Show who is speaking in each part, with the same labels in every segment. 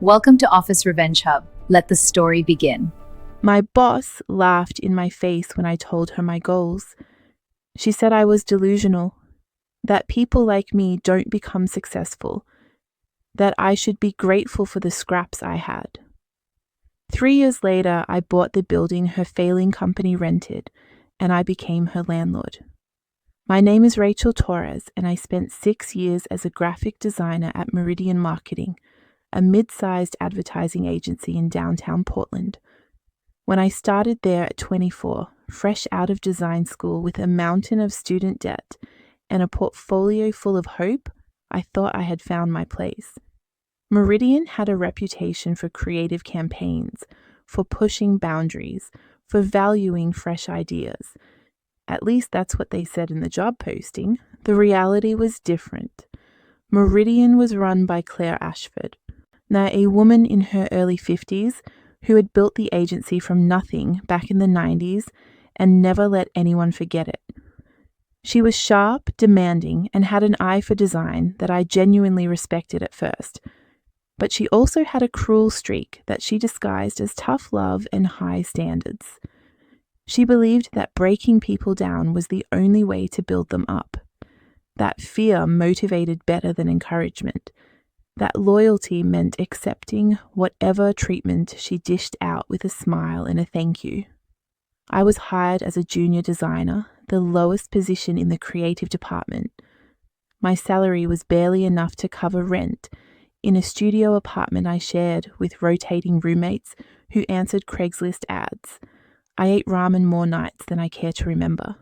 Speaker 1: Welcome to Office Revenge Hub. Let the story begin.
Speaker 2: My boss laughed in my face when I told her my goals. She said I was delusional, that people like me don't become successful, that I should be grateful for the scraps I had. 3 years later, I bought the building her failing company rented, and I became her landlord. My name is Rachel Torres, and I spent 6 years as a graphic designer at Meridian Marketing, a mid-sized advertising agency in downtown Portland. When I started there at 24, fresh out of design school with a mountain of student debt and a portfolio full of hope, I thought I had found my place. Meridian had a reputation for creative campaigns, for pushing boundaries, for valuing fresh ideas. At least that's what they said in the job posting. The reality was different. Meridian was run by Claire Ashford, now a woman in her early 50s who had built the agency from nothing back in the 90s and never let anyone forget it. She was sharp, demanding, and had an eye for design that I genuinely respected at first. But she also had a cruel streak that she disguised as tough love and high standards. She believed that breaking people down was the only way to build them up, that fear motivated better than encouragement, that loyalty meant accepting whatever treatment she dished out with a smile and a thank you. I was hired as a junior designer, the lowest position in the creative department. My salary was barely enough to cover rent in a studio apartment I shared with rotating roommates who answered Craigslist ads. I ate ramen more nights than I care to remember.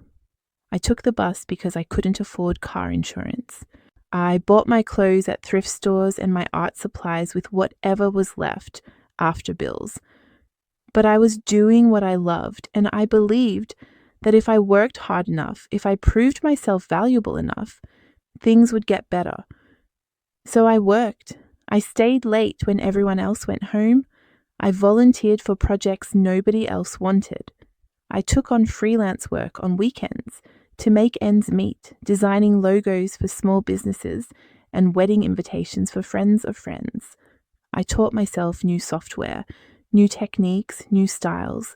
Speaker 2: I took the bus because I couldn't afford car insurance. I bought my clothes at thrift stores and my art supplies with whatever was left after bills. But I was doing what I loved, and I believed that if I worked hard enough, if I proved myself valuable enough, things would get better. So I worked. I stayed late when everyone else went home. I volunteered for projects nobody else wanted. I took on freelance work on weekends to make ends meet, designing logos for small businesses and wedding invitations for friends of friends. I taught myself new software, new techniques, new styles.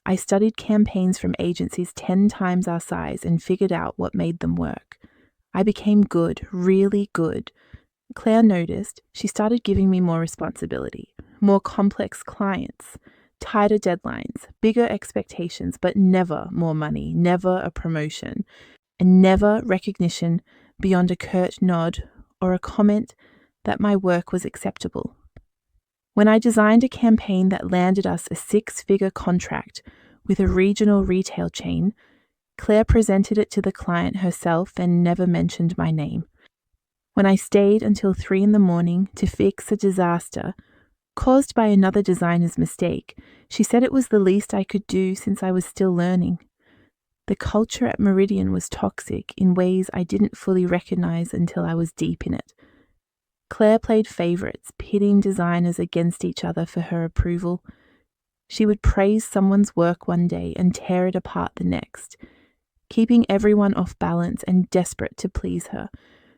Speaker 2: I studied campaigns from agencies 10 times our size and figured out what made them work. I became good, really good. Claire noticed. She started giving me more responsibility, more complex clients, tighter deadlines, bigger expectations, but never more money, never a promotion, and never recognition beyond a curt nod or a comment that my work was acceptable. When I designed a campaign that landed us a 6-figure contract with a regional retail chain, Claire presented it to the client herself and never mentioned my name. When I stayed until 3 a.m. to fix a disaster caused by another designer's mistake, she said it was the least I could do since I was still learning. The culture at Meridian was toxic in ways I didn't fully recognize until I was deep in it. Claire played favorites, pitting designers against each other for her approval. She would praise someone's work one day and tear it apart the next, keeping everyone off balance and desperate to please her.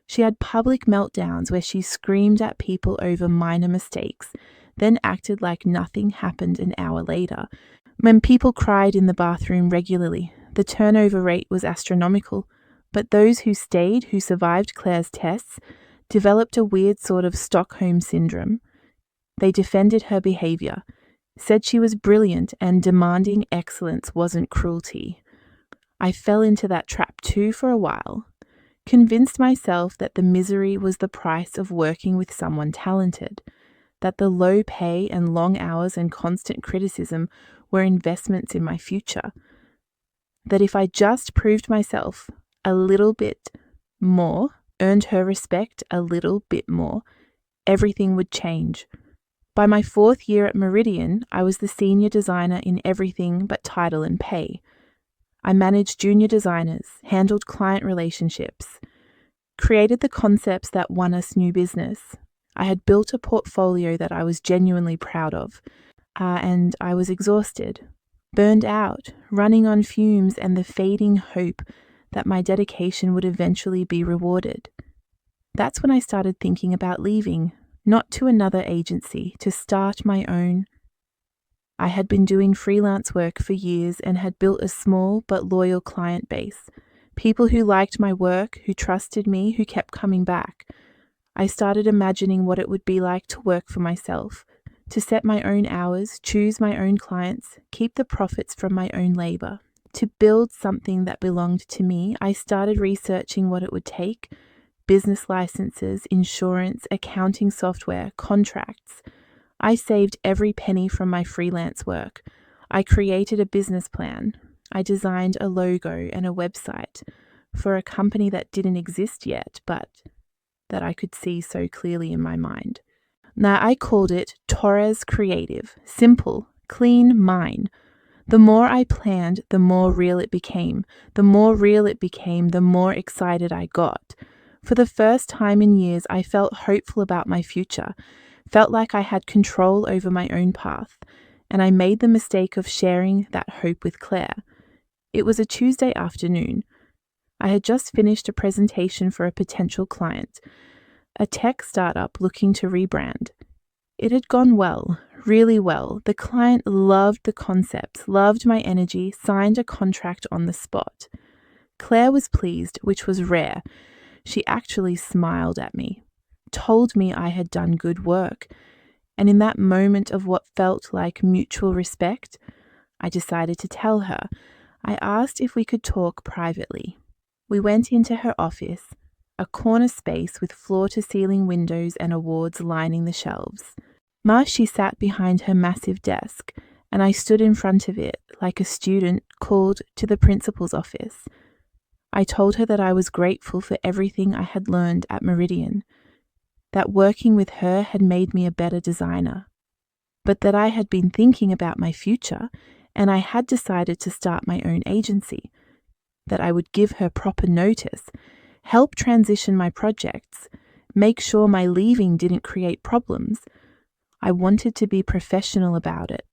Speaker 2: She had public meltdowns where she screamed at people over minor mistakes, then acted like nothing happened an hour later. When people cried in the bathroom regularly, the turnover rate was astronomical, but those who stayed, who survived Claire's tests, developed a weird sort of Stockholm syndrome. They defended her behavior, said she was brilliant and demanding excellence wasn't cruelty. I fell into that trap too for a while, convinced myself that the misery was the price of working with someone talented, that the low pay and long hours and constant criticism were investments in my future, that if I just proved myself a little bit more, earned her respect a little bit more, everything would change. By my 4th year at Meridian, I was the senior designer in everything but title and pay. I managed junior designers, handled client relationships, created the concepts that won us new business. I had built a portfolio that I was genuinely proud of, and I was exhausted, burned out, running on fumes and the fading hope that my dedication would eventually be rewarded. That's when I started thinking about leaving, not to another agency, to start my own. I had been doing freelance work for years and had built a small but loyal client base. People who liked my work, who trusted me, who kept coming back. I started imagining what it would be like to work for myself, to set my own hours, choose my own clients, keep the profits from my own labor. To build something that belonged to me, I started researching what it would take: business licenses, insurance, accounting software, contracts. I saved every penny from my freelance work. I created a business plan. I designed a logo and a website for a company that didn't exist yet, but that I could see so clearly in my mind. Now, I called it Torres Creative. Simple, clean, mine. The more I planned, the more real it became. The more real it became, the more excited I got. For the first time in years, I felt hopeful about my future, felt like I had control over my own path, and I made the mistake of sharing that hope with Claire. It was a Tuesday afternoon. I had just finished a presentation for a potential client, a tech startup looking to rebrand. It had gone well, really well. The client loved the concepts, loved my energy, signed a contract on the spot. Claire was pleased, which was rare. She actually smiled at me, told me I had done good work, and in that moment of what felt like mutual respect, I decided to tell her. I asked if we could talk privately. We went into her office, a corner space with floor-to-ceiling windows and awards lining the shelves. She sat behind her massive desk, and I stood in front of it like a student called to the principal's office. I told her that I was grateful for everything I had learned at Meridian, that working with her had made me a better designer, but that I had been thinking about my future, and I had decided to start my own agency, that I would give her proper notice, help transition my projects, make sure my leaving didn't create problems. I wanted to be professional about it,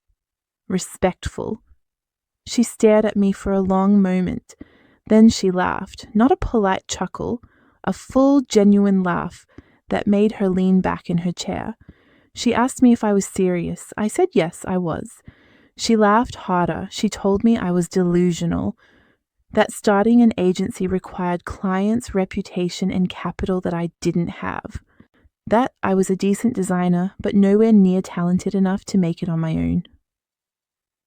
Speaker 2: respectful. She stared at me for a long moment. Then she laughed, not a polite chuckle, a full, genuine laugh that made her lean back in her chair. She asked me if I was serious. I said yes, I was. She laughed harder. She told me I was delusional, that starting an agency required clients, reputation, and capital that I didn't have. That I was a decent designer, but nowhere near talented enough to make it on my own.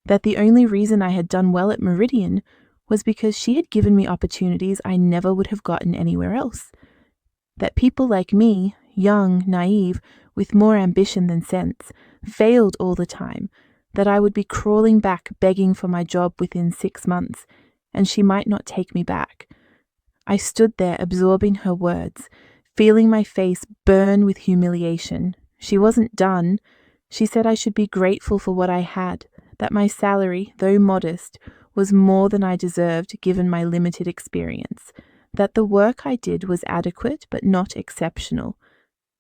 Speaker 2: That the only reason I had done well at Meridian was because she had given me opportunities I never would have gotten anywhere else. That people like me, young, naive, with more ambition than sense, failed all the time. That I would be crawling back begging for my job within 6 months, and she might not take me back. I stood there absorbing her words, feeling my face burn with humiliation. She wasn't done. She said I should be grateful for what I had, that my salary, though modest, was more than I deserved given my limited experience, that the work I did was adequate but not exceptional,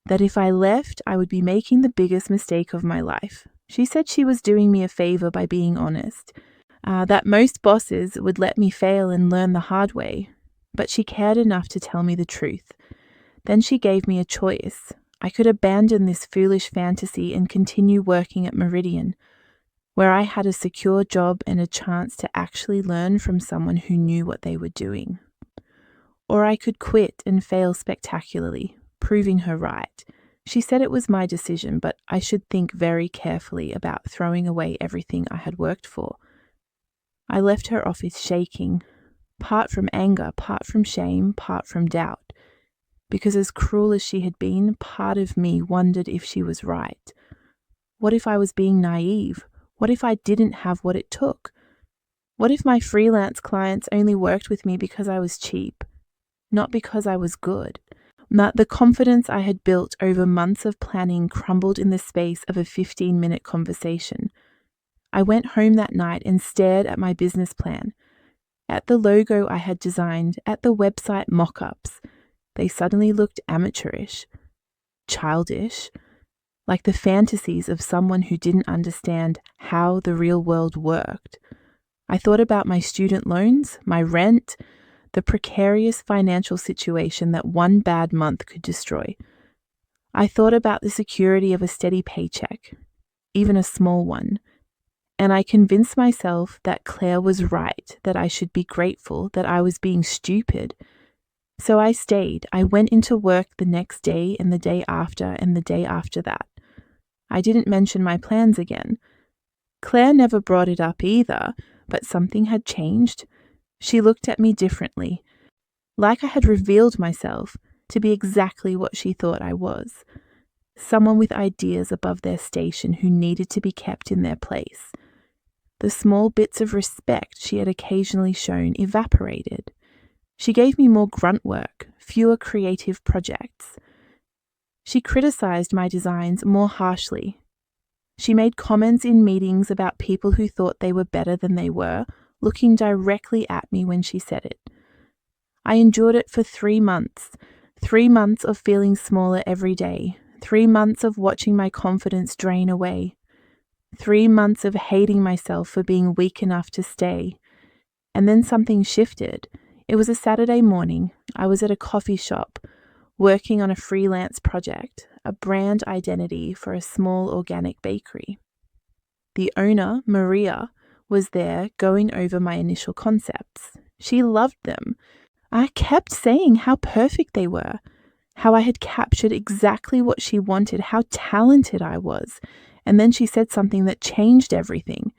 Speaker 2: that if I left, I would be making the biggest mistake of my life. She said she was doing me a favor by being honest, that most bosses would let me fail and learn the hard way, but she cared enough to tell me the truth. Then she gave me a choice. I could abandon this foolish fantasy and continue working at Meridian, where I had a secure job and a chance to actually learn from someone who knew what they were doing. Or I could quit and fail spectacularly, proving her right. She said it was my decision, but I should think very carefully about throwing away everything I had worked for. I left her office shaking, part from anger, part from shame, part from doubt. Because as cruel as she had been, part of me wondered if she was right. What if I was being naive? What if I didn't have what it took? What if my freelance clients only worked with me because I was cheap, not because I was good? That the confidence I had built over months of planning crumbled in the space of a 15-minute conversation. I went home that night and stared at my business plan, at the logo I had designed, at the website mock-ups. They suddenly looked amateurish, childish, like the fantasies of someone who didn't understand how the real world worked. I thought about my student loans, my rent, the precarious financial situation that one bad month could destroy. I thought about the security of a steady paycheck, even a small one, and I convinced myself that Claire was right, that I should be grateful, that I was being stupid. So I stayed. I went into work the next day and the day after and the day after that. I didn't mention my plans again. Claire never brought it up either, but something had changed. She looked at me differently, like I had revealed myself to be exactly what she thought I was. Someone with ideas above their station who needed to be kept in their place. The small bits of respect she had occasionally shown evaporated. She gave me more grunt work, fewer creative projects. She criticized my designs more harshly. She made comments in meetings about people who thought they were better than they were, looking directly at me when she said it. I endured it for 3 months. 3 months of feeling smaller every day. 3 months of watching my confidence drain away. 3 months of hating myself for being weak enough to stay. And then something shifted. It was a Saturday morning. I was at a coffee shop, working on a freelance project, a brand identity for a small organic bakery. The owner, Maria, was there going over my initial concepts. She loved them. I kept saying how perfect they were, how I had captured exactly what she wanted, how talented I was. And then she said something that changed everything.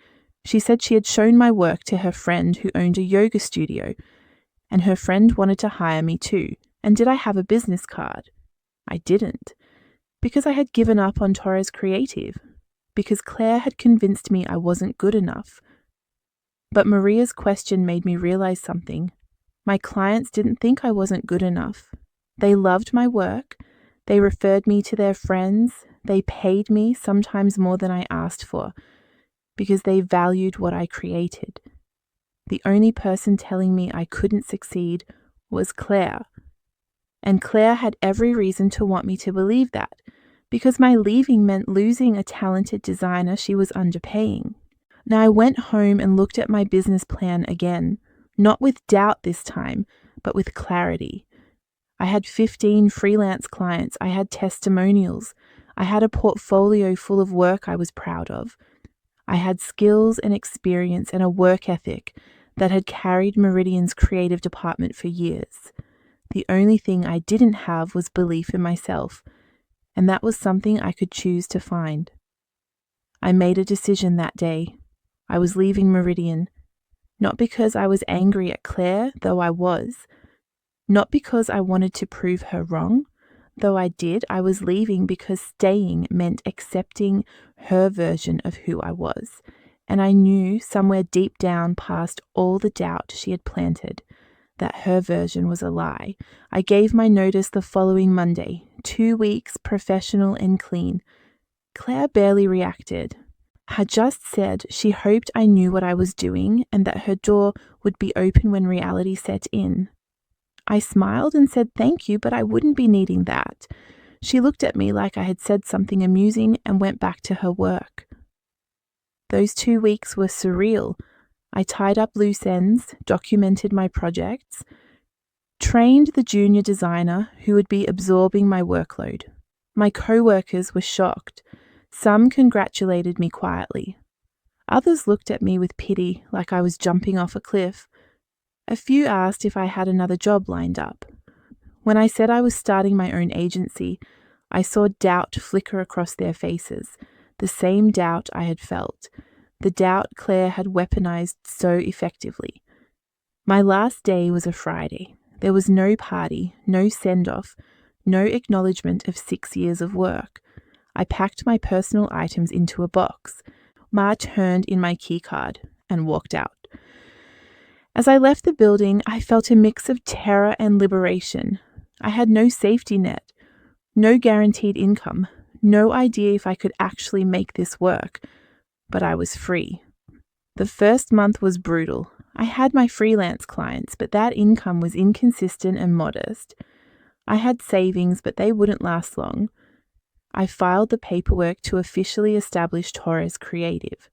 Speaker 2: She said she had shown my work to her friend who owned a yoga studio, and her friend wanted to hire me too. And did I have a business card? I didn't, because I had given up on Torres Creative, because Claire had convinced me I wasn't good enough. But Maria's question made me realize something. My clients didn't think I wasn't good enough. They loved my work. They referred me to their friends. They paid me, sometimes more than I asked for, because they valued what I created. The only person telling me I couldn't succeed was Claire. And Claire had every reason to want me to believe that, because my leaving meant losing a talented designer she was underpaying. Now I went home and looked at my business plan again, not with doubt this time, but with clarity. I had 15 freelance clients. I had testimonials. I had a portfolio full of work I was proud of. I had skills and experience and a work ethic that had carried Meridian's creative department for years. The only thing I didn't have was belief in myself, and that was something I could choose to find. I made a decision that day. I was leaving Meridian, not because I was angry at Claire, though I was, not because I wanted to prove her wrong, though I did. I was leaving because staying meant accepting her version of who I was, and I knew somewhere deep down past all the doubt she had planted that her version was a lie. I gave my notice the following Monday, 2 weeks, professional and clean. Claire barely reacted. Had just said she hoped I knew what I was doing and that her door would be open when reality set in. I smiled and said thank you, but I wouldn't be needing that. She looked at me like I had said something amusing and went back to her work. Those 2 weeks were surreal. I tied up loose ends, documented my projects, trained the junior designer who would be absorbing my workload. My co-workers were shocked. Some congratulated me quietly. Others looked at me with pity, like I was jumping off a cliff. A few asked if I had another job lined up. When I said I was starting my own agency, I saw doubt flicker across their faces, the same doubt I had felt, the doubt Claire had weaponized so effectively. My last day was a Friday. There was no party, no send-off, no acknowledgement of 6 years of work. I packed my personal items into a box. Ma turned in my keycard and walked out. As I left the building, I felt a mix of terror and liberation. I had no safety net, no guaranteed income, no idea if I could actually make this work, but I was free. The first month was brutal. I had my freelance clients, but that income was inconsistent and modest. I had savings, but they wouldn't last long. I filed the paperwork to officially establish Torres Creative.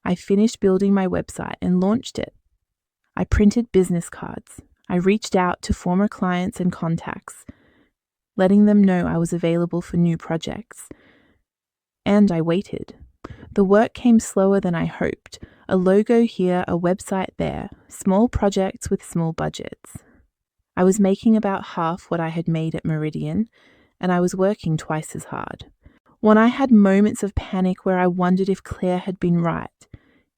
Speaker 2: I finished building my website and launched it. I printed business cards. I reached out to former clients and contacts. letting them know I was available for new projects. And I waited. The work came slower than I hoped. A logo here, a website there, small projects with small budgets. I was making about half what I had made at Meridian, and I was working twice as hard. When I had moments of panic where I wondered if Claire had been right,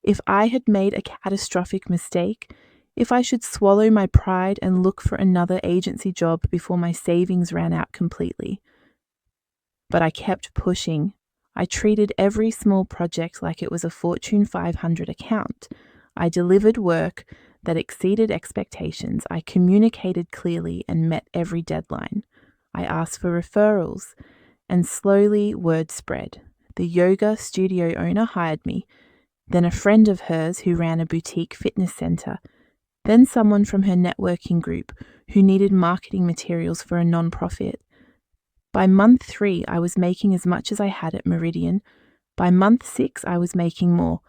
Speaker 2: if I had made a catastrophic mistake, if I should swallow my pride and look for another agency job before my savings ran out completely. But I kept pushing. I treated every small project like it was a Fortune 500 account. I delivered work that exceeded expectations. I communicated clearly and met every deadline. I asked for referrals, and slowly word spread. The yoga studio owner hired me, then a friend of hers who ran a boutique fitness center, then someone from her networking group who needed marketing materials for a nonprofit. By month 3, I was making as much as I had at Meridian. By month 6, I was making more.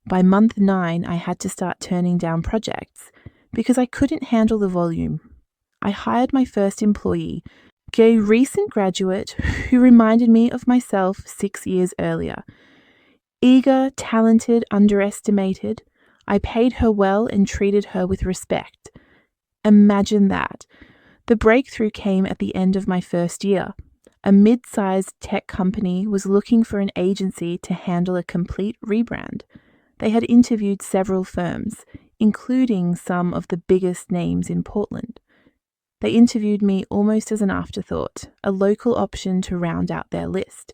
Speaker 2: By month 9, I had to start turning down projects because I couldn't handle the volume. I hired my first employee, a recent graduate who reminded me of myself 6 years earlier. Eager, talented, underestimated, I paid her well and treated her with respect. Imagine that. The breakthrough came at the end of my first year. A mid-sized tech company was looking for an agency to handle a complete rebrand. They had interviewed several firms, including some of the biggest names in Portland. They interviewed me almost as an afterthought, a local option to round out their list.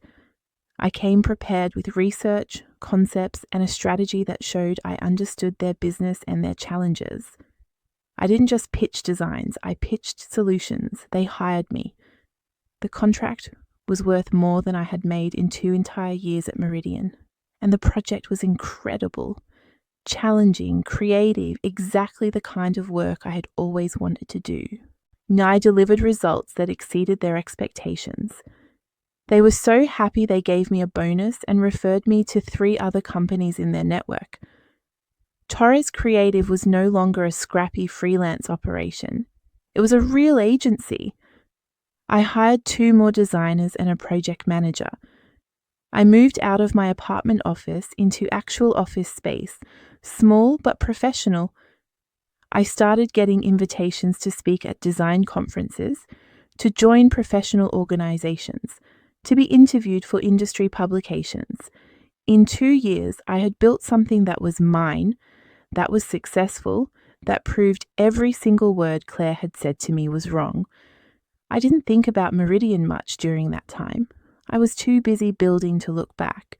Speaker 2: I came prepared with research, concepts, and a strategy that showed I understood their business and their challenges. I didn't just pitch designs, I pitched solutions. They hired me. The contract was worth more than I had made in 2 entire years at Meridian, and the project was incredible, challenging, creative, exactly the kind of work I had always wanted to do. I delivered results that exceeded their expectations. They were so happy they gave me a bonus and referred me to 3 other companies in their network. Torres Creative was no longer a scrappy freelance operation. It was a real agency. I hired 2 more designers and a project manager. I moved out of my apartment office into actual office space, small but professional. I started getting invitations to speak at design conferences, to join professional organizations, to be interviewed for industry publications. In 2 years, I had built something that was mine, that was successful, that proved every single word Claire had said to me was wrong. I didn't think about Meridian much during that time. I was too busy building to look back.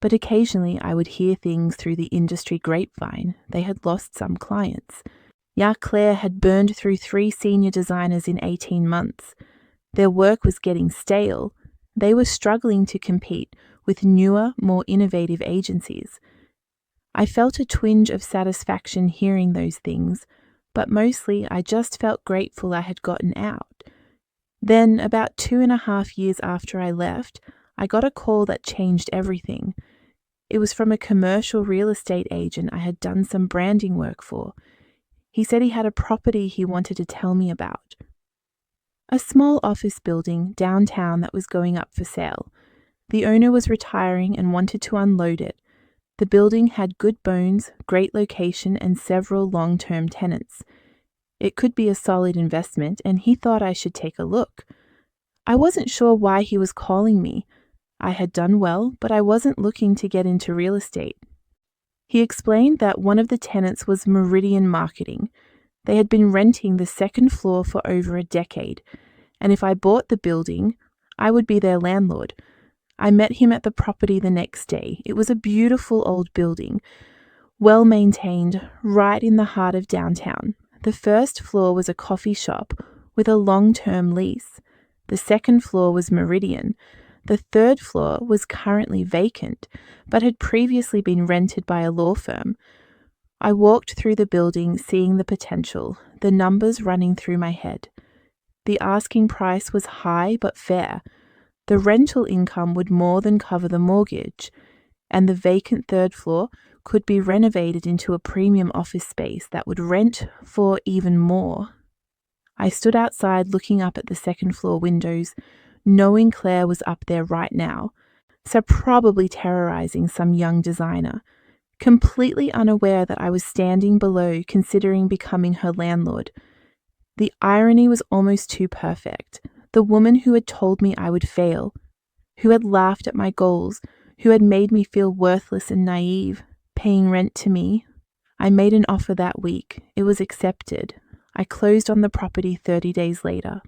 Speaker 2: But occasionally I would hear things through the industry grapevine. They had lost some clients. Claire had burned through 3 senior designers in 18 months. Their work was getting stale. They were struggling to compete with newer, more innovative agencies. I felt a twinge of satisfaction hearing those things, but mostly I just felt grateful I had gotten out. Then, about 2.5 years after I left, I got a call that changed everything. It was from a commercial real estate agent I had done some branding work for. He said he had a property he wanted to tell me about. A small office building downtown that was going up for sale. The owner was retiring and wanted to unload it. The building had good bones, great location, and several long-term tenants. It could be a solid investment, and he thought I should take a look. I wasn't sure why he was calling me. I had done well, but I wasn't looking to get into real estate. He explained that one of the tenants was Meridian Marketing. They had been renting the 2nd floor for over a decade, and if I bought the building, I would be their landlord. I met him at the property the next day. It was a beautiful old building, well maintained, right in the heart of downtown. The 1st floor was a coffee shop with a long-term lease. The 2nd floor was Meridian. The 3rd floor was currently vacant, but had previously been rented by a law firm. I walked through the building, seeing the potential, the numbers running through my head. The asking price was high but fair. The rental income would more than cover the mortgage, and the vacant 3rd floor could be renovated into a premium office space that would rent for even more. I stood outside looking up at the second floor windows, knowing Claire was up there right now, so probably terrorizing some young designer, completely unaware that I was standing below considering becoming her landlord. The irony was almost too perfect. The woman who had told me I would fail, who had laughed at my goals, who had made me feel worthless and naive, paying rent to me. I made an offer that week. It was accepted. I closed on the property 30 days later.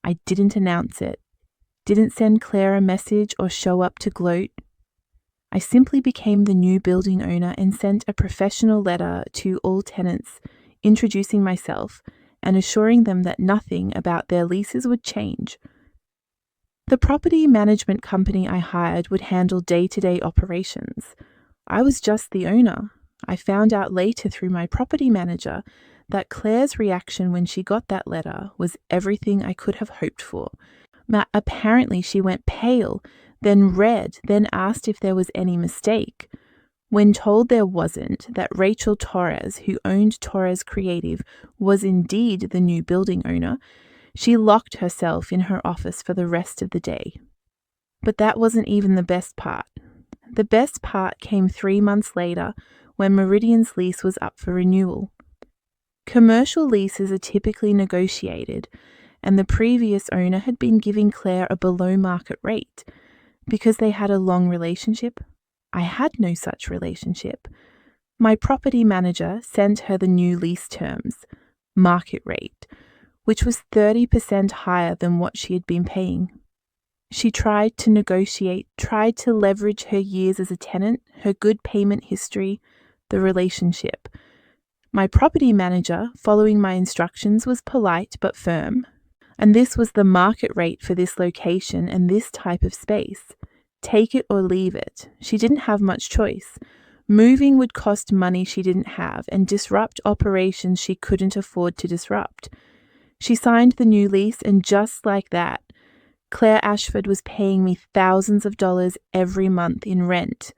Speaker 2: I didn't announce it, didn't send Claire a message or show up to gloat. I simply became the new building owner and sent a professional letter to all tenants, introducing myself and assuring them that nothing about their leases would change. The property management company I hired would handle day-to-day operations. I was just the owner. I found out later through my property manager that Claire's reaction when she got that letter was everything I could have hoped for. Apparently she went pale, then red, then asked if there was any mistake. When told there wasn't, that Rachel Torres, who owned Torres Creative, was indeed the new building owner, she locked herself in her office for the rest of the day. But that wasn't even the best part. The best part came 3 months later when Meridian's lease was up for renewal. Commercial leases are typically negotiated, and the previous owner had been giving Claire a below-market rate. Because they had a long relationship, I had no such relationship. My property manager sent her the new lease terms, market rate, which was 30% higher than what she had been paying. She tried to negotiate, tried to leverage her years as a tenant, her good payment history, the relationship. My property manager, following my instructions, was polite but firm. And this was the market rate for this location and this type of space. Take it or leave it. She didn't have much choice. Moving would cost money she didn't have and disrupt operations she couldn't afford to disrupt. She signed the new lease, and just like that, Claire Ashford was paying me thousands of dollars every month in rent.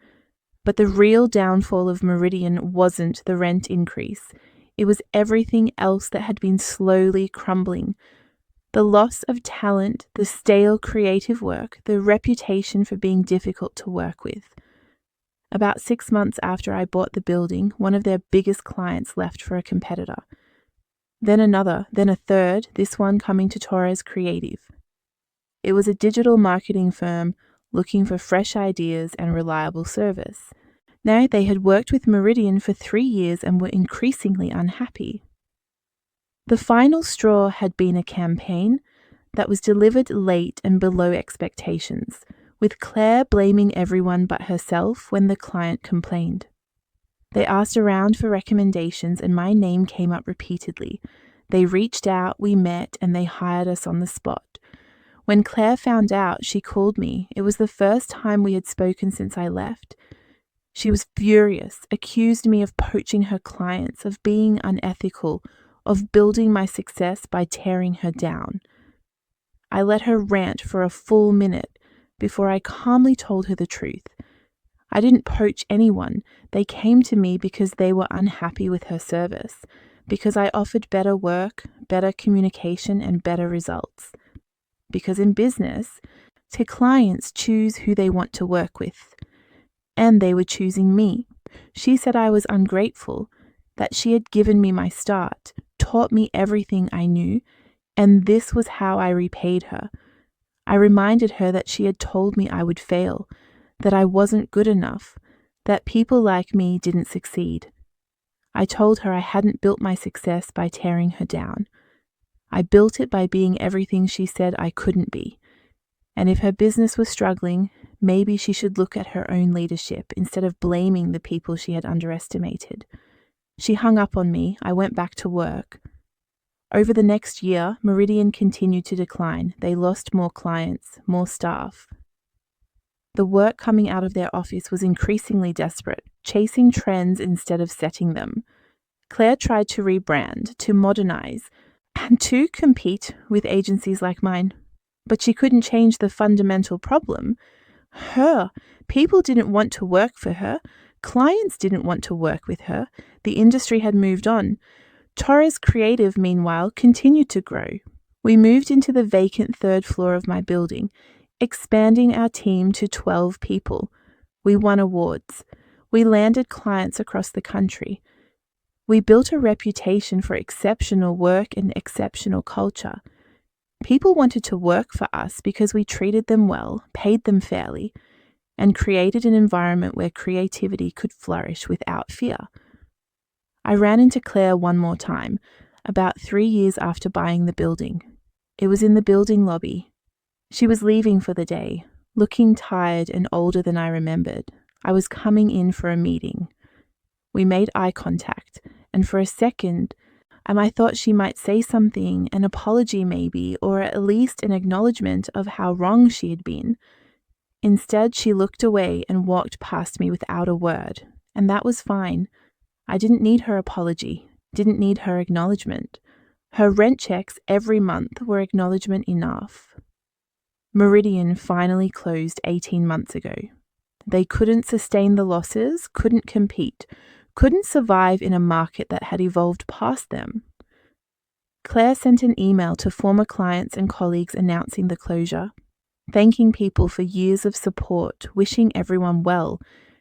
Speaker 2: But the real downfall of Meridian wasn't the rent increase. It was everything else that had been slowly crumbling. The loss of talent, the stale creative work, the reputation for being difficult to work with. About 6 months after I bought the building, one of their biggest clients left for a competitor. Then another, then a third, this one coming to Torres Creative. It was a digital marketing firm looking for fresh ideas and reliable service. Now they had worked with Meridian for 3 years and were increasingly unhappy. The final straw had been a campaign that was delivered late and below expectations, with Claire blaming everyone but herself when the client complained. They asked around for recommendations and my name came up repeatedly. They reached out, we met, and they hired us on the spot. When Claire found out, she called me. It was the first time we had spoken since I left. She was furious, accused me of poaching her clients, of being unethical, of building my success by tearing her down. I let her rant for a full minute before I calmly told her the truth. I didn't poach anyone. They came to me because they were unhappy with her service, because I offered better work, better communication, and better results. Because in business, clients choose who they want to work with. And they were choosing me. She said I was ungrateful, that she had given me my start, taught me everything I knew, and this was how I repaid her. I reminded her that she had told me I would fail, that I wasn't good enough, that people like me didn't succeed. I told her I hadn't built my success by tearing her down. I built it by being everything she said I couldn't be. And if her business was struggling, maybe she should look at her own leadership instead of blaming the people she had underestimated. She hung up on me. I went back to work. Over the next year, Meridian continued to decline. They lost more clients, more staff. The work coming out of their office was increasingly desperate, chasing trends instead of setting them. Claire tried to rebrand, to modernize, and to compete with agencies like mine. But she couldn't change the fundamental problem. People didn't want to work for her. Clients didn't want to work with her. The industry had moved on. Torres Creative, meanwhile, continued to grow. We moved into the vacant third floor of my building, expanding our team to 12 people. We won awards. We landed clients across the country. We built a reputation for exceptional work and exceptional culture. People wanted to work for us because we treated them well, paid them fairly, and created an environment where creativity could flourish without fear. I ran into Claire one more time, about 3 years after buying the building. It was in the building lobby. She was leaving for the day, looking tired and older than I remembered. I was coming in for a meeting. We made eye contact, and for a second, I thought she might say something, an apology maybe, or at least an acknowledgement of how wrong she had been. Instead, she looked away and walked past me without a word, and that was fine. I didn't need her apology, didn't need her acknowledgement. Her rent checks every month were acknowledgement enough. Meridian finally closed 18 months ago. They couldn't sustain the losses, couldn't compete, couldn't survive in a market that had evolved past them. Claire sent an email to former clients and colleagues announcing the closure, thanking people for years of support, wishing everyone well.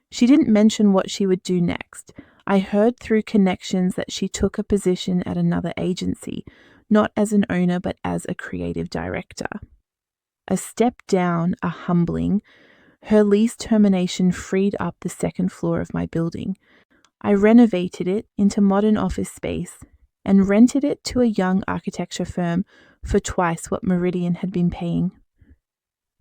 Speaker 2: She didn't mention what she would do next. I heard through connections that she took a position at another agency, not as an owner but as a creative director. A step down, a humbling. Her lease termination freed up the second floor of my building. I renovated it into modern office space and rented it to a young architecture firm for twice what Meridian had been paying.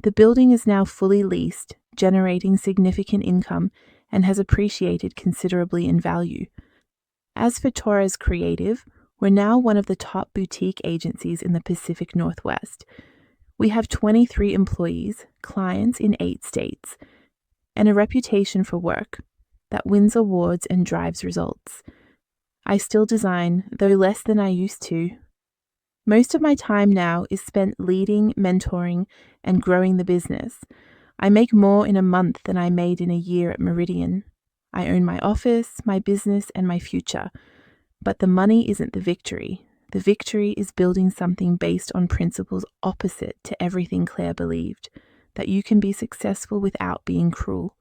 Speaker 2: The building is now fully leased, generating significant income, and has appreciated considerably in value. As for Torres Creative, we're now one of the top boutique agencies in the Pacific Northwest. We have 23 employees, clients in 8 states, and a reputation for work that wins awards and drives results. I still design, though less than I used to. Most of my time now is spent leading, mentoring, and growing the business. I make more in a month than I made in a year at Meridian. I own my office, my business, and my future. But the money isn't the victory. The victory is building something based on principles opposite to everything Claire believed, that you can be successful without being cruel.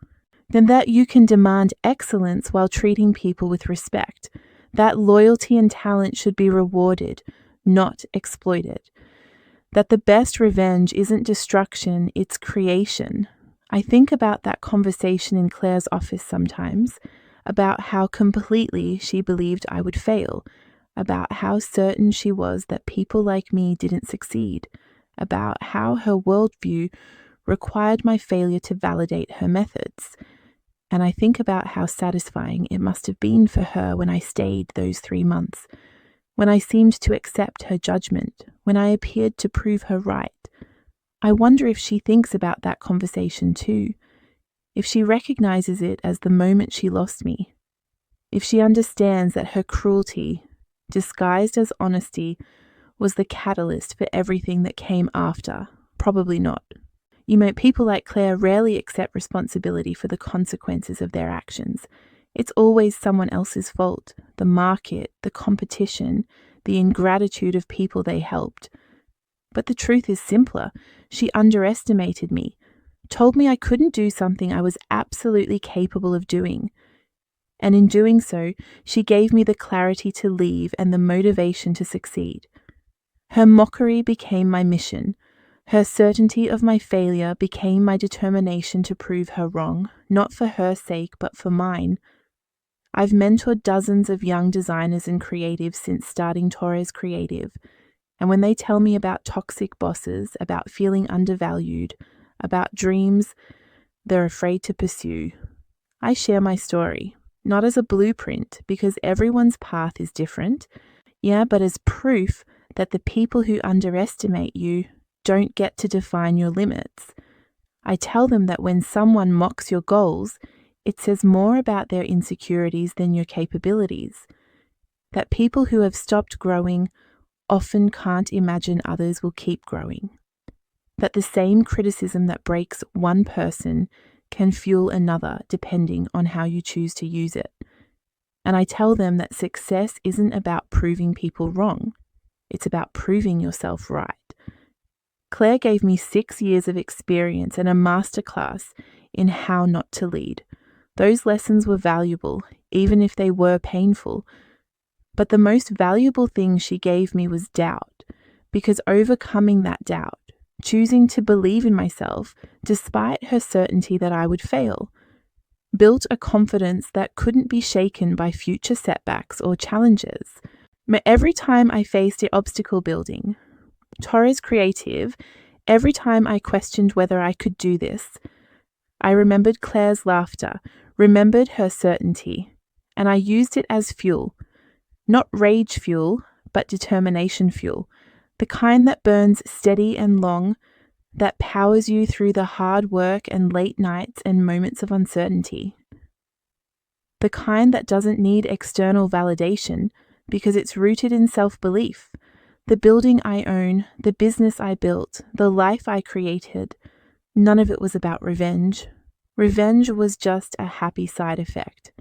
Speaker 2: Then that you can demand excellence while treating people with respect. That loyalty and talent should be rewarded, not exploited. That the best revenge isn't destruction, it's creation. I think about that conversation in Claire's office sometimes, about how completely she believed I would fail, about how certain she was that people like me didn't succeed, about how her worldview required my failure to validate her methods. And I think about how satisfying it must have been for her when I stayed those 3 months, when I seemed to accept her judgment, when I appeared to prove her right. I wonder if she thinks about that conversation too, if she recognizes it as the moment she lost me, if she understands that her cruelty, disguised as honesty, was the catalyst for everything that came after. Probably not. People like Claire rarely accept responsibility for the consequences of their actions. It's always someone else's fault, the market, the competition, the ingratitude of people they helped. But the truth is simpler. She underestimated me, told me I couldn't do something I was absolutely capable of doing. And in doing so, she gave me the clarity to leave and the motivation to succeed. Her mockery became my mission. Her certainty of my failure became my determination to prove her wrong, not for her sake, but for mine. I've mentored dozens of young designers and creatives since starting Torres Creative, and when they tell me about toxic bosses, about feeling undervalued, about dreams they're afraid to pursue, I share my story, not as a blueprint, because everyone's path is different, but as proof that the people who underestimate you don't get to define your limits. I tell them that when someone mocks your goals, it says more about their insecurities than your capabilities. That people who have stopped growing often can't imagine others will keep growing. That the same criticism that breaks one person can fuel another depending on how you choose to use it. And I tell them that success isn't about proving people wrong. It's about proving yourself right. Claire gave me 6 years of experience and a masterclass in how not to lead. Those lessons were valuable, even if they were painful. But the most valuable thing she gave me was doubt, because overcoming that doubt, choosing to believe in myself despite her certainty that I would fail, built a confidence that couldn't be shaken by future setbacks or challenges. Every time I faced an obstacle building, Torres Creative, every time I questioned whether I could do this, I remembered Claire's laughter, remembered her certainty, and I used it as fuel. Not rage fuel, but determination fuel, the kind that burns steady and long, that powers you through the hard work and late nights and moments of uncertainty. The kind that doesn't need external validation because it's rooted in self-belief. The building I own, the business I built, the life I created, none of it was about revenge. Revenge was just a happy side effect.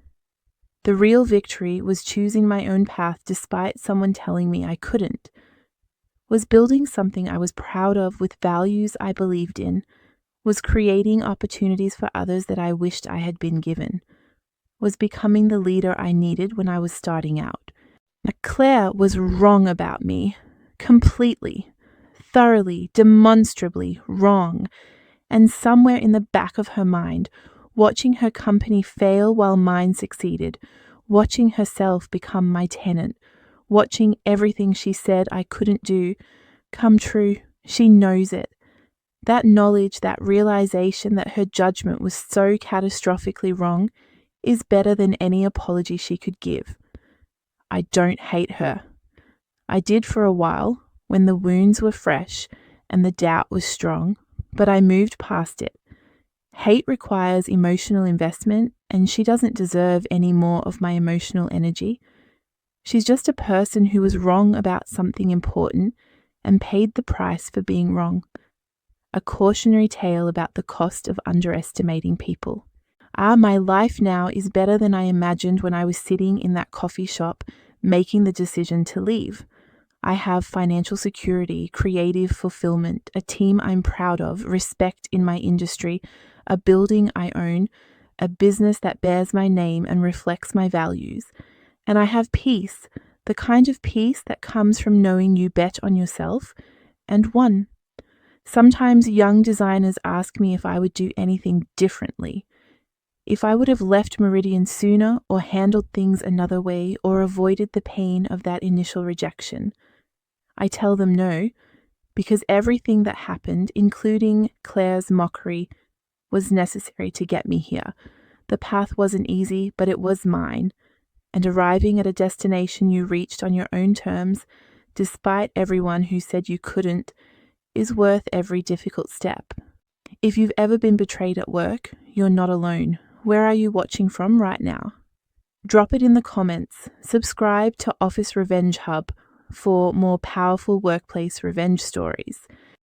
Speaker 2: The real victory was choosing my own path despite someone telling me I couldn't. Was building something I was proud of with values I believed in. Was creating opportunities for others that I wished I had been given. Was becoming the leader I needed when I was starting out. Now, Claire was wrong about me. Completely, thoroughly, demonstrably wrong. And somewhere in the back of her mind, watching her company fail while mine succeeded, watching herself become my tenant, watching everything she said I couldn't do come true, she knows it. That knowledge, that realization that her judgment was so catastrophically wrong is better than any apology she could give. I don't hate her. I did for a while, when the wounds were fresh and the doubt was strong, but I moved past it. Hate requires emotional investment, and she doesn't deserve any more of my emotional energy. She's just a person who was wrong about something important and paid the price for being wrong. A cautionary tale about the cost of underestimating people. My life now is better than I imagined when I was sitting in that coffee shop making the decision to leave. I have financial security, creative fulfillment, a team I'm proud of, respect in my industry, a building I own, a business that bears my name and reflects my values. And I have peace, the kind of peace that comes from knowing you bet on yourself and won. Sometimes young designers ask me if I would do anything differently. If I would have left Meridian sooner or handled things another way or avoided the pain of that initial rejection. I tell them no, because everything that happened, including Claire's mockery, was necessary to get me here. The path wasn't easy, but it was mine. And arriving at a destination you reached on your own terms, despite everyone who said you couldn't, is worth every difficult step. If you've ever been betrayed at work, you're not alone. Where are you watching from right now? Drop it in the comments. Subscribe to Office Revenge Hub for more powerful workplace revenge stories.